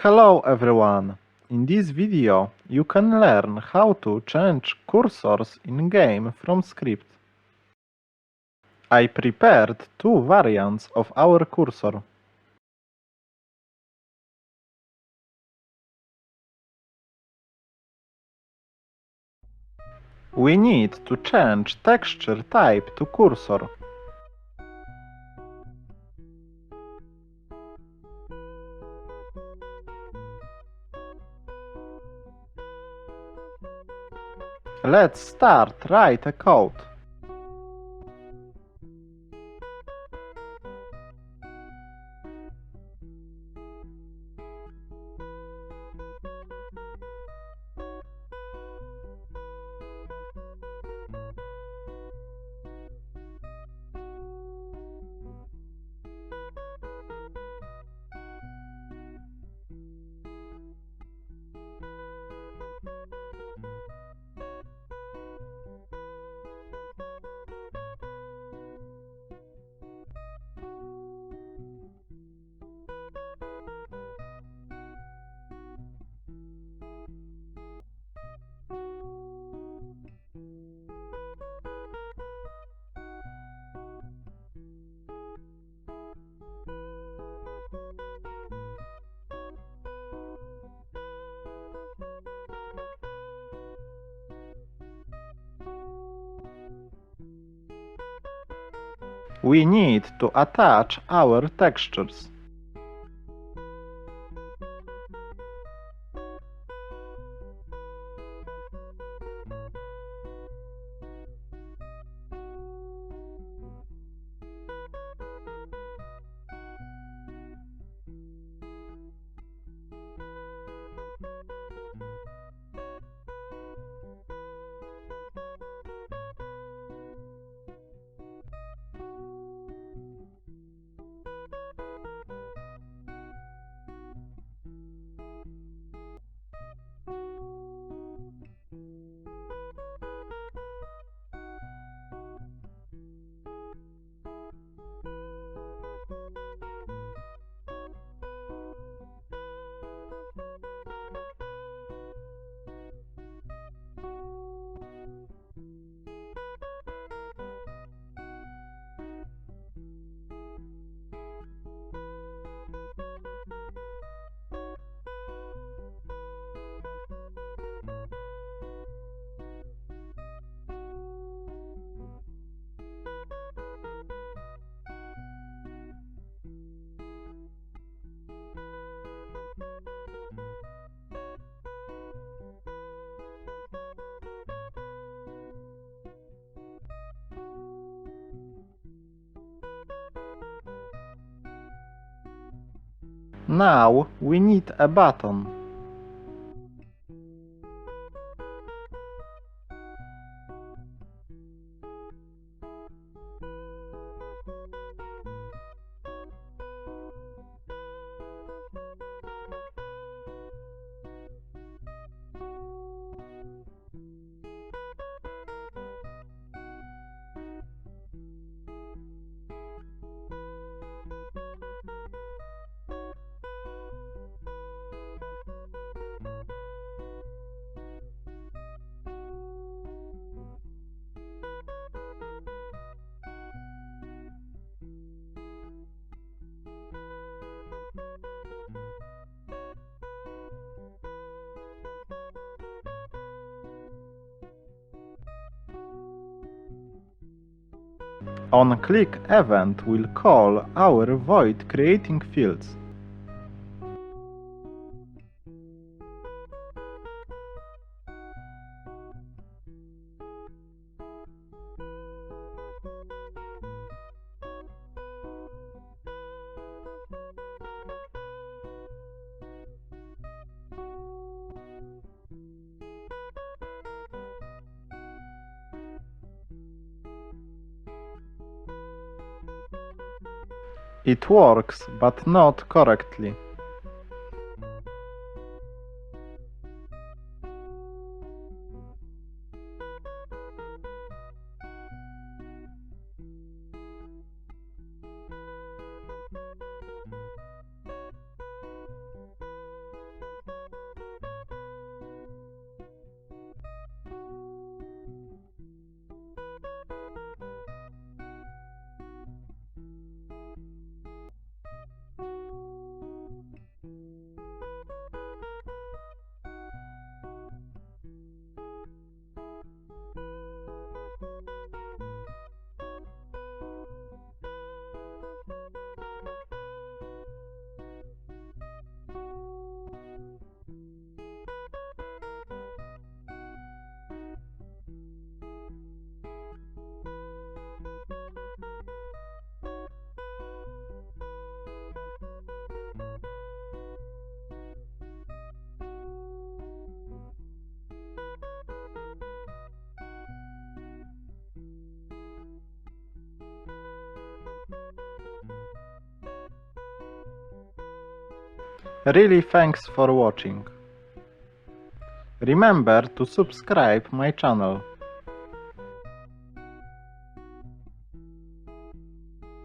Hello everyone! In this video you can learn how to change cursors in-game from script. I prepared two variants of our cursor. We need to change texture type to cursor. Let's start write a code. We need to attach our textures. Now we need a button. OnClick event will call our void creating fields. It works, but not correctly. Really thanks for watching. Remember to subscribe my channel.